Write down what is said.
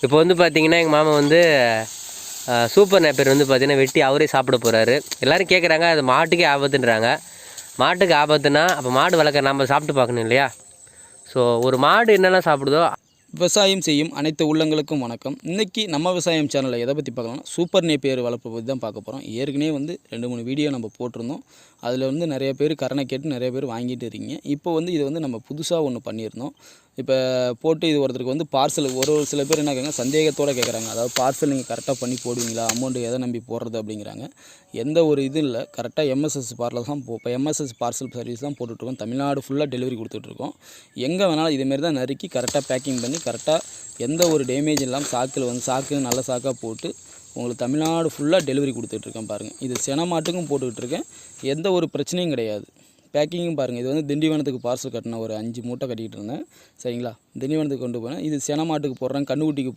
இப்போ வந்து பார்த்தீங்கன்னா எங்கள் மாமா வந்து சூப்பர் நேப்பர் வந்து பார்த்தீங்கன்னா வெட்டி அவரே சாப்பிட போகிறாரு. எல்லோரும் கேட்குறாங்க அது மாட்டுக்கே ஆபத்துன்றாங்க. மாட்டுக்கு ஆபத்துனா அப்போ மாடு வளர்க்க நம்ம சாப்பிட்டு பார்க்கணும் இல்லையா? ஸோ ஒரு மாடு என்னெல்லாம் சாப்பிடுதோ. விவசாயம் செய்யும் அனைத்து உள்ளங்களுக்கும் வணக்கம். இன்றைக்கி நம்ம விவசாயம் சேனலில் எதை பற்றி பார்க்கலாம்னா சூப்பர் நேப்பியர் வளர்ப்பை பற்றி தான் பார்க்க போகிறோம். ஏற்கனவே வந்து 2-3 வீடியோ நம்ம போட்டிருந்தோம். அதில் வந்து நிறைய பேர் கரணை கேட்டு நிறைய பேர் வாங்கிட்டு இருக்கீங்க. இப்போ வந்து இது வந்து நம்ம புதுசாக ஒன்று பண்ணியிருந்தோம். இப்போ போட்டு இது ஒருத்தருக்கு வந்து பார்சல் ஒரு சில பேர் என்ன கேட்குறாங்க, சந்தேகத்தோடு கேட்குறாங்க. அதாவது பார்சல் நீங்கள் கரெக்டாக பண்ணி போடுவீங்களா, அமௌண்ட்டு எதை நம்பி போடுறது அப்படிங்கிறாங்க. எந்த ஒரு இது இல்லை, கரெக்டாக எம்எஸ்எஸ் பார்சல் தான் இப்போ எம்எஸ்எஸ் பார்சல் சர்வீஸ் தான் போட்டுட்ருக்கோம். தமிழ்நாடு ஃபுல்லாக டெலிவரி கொடுத்துட்ருக்கோம். எங்கே வேணாலும் இதேமாரி தான் நறுக்கி கரெக்டாக பேக்கிங் பண்ணி கரெக்டாக எந்த ஒரு டேமேஜ் இல்லாமல் சாக்கில் வந்து சாக்கு நல்ல சாக்காக போட்டு உங்களுக்கு தமிழ்நாடு ஃபுல்லாக டெலிவரி கொடுத்துட்ருக்கேன் பாருங்கள். இது சென மாட்டுக்கும் போட்டுக்கிட்டுருக்கேன். எந்த ஒரு பிரச்சனையும் கிடையாது. பேக்கிங்கும் பாருங்கள். இது வந்து திண்டிவனத்துக்கு பார்சல் கட்டின ஒரு 5 மூட்டை கட்டிக்கிட்டு இருந்தேன். சரிங்களா, திண்டிவனத்துக்கு கொண்டு போனேன். இது சென மாட்டுக்கு போடுறேன், கன்றுக்குட்டிக்கு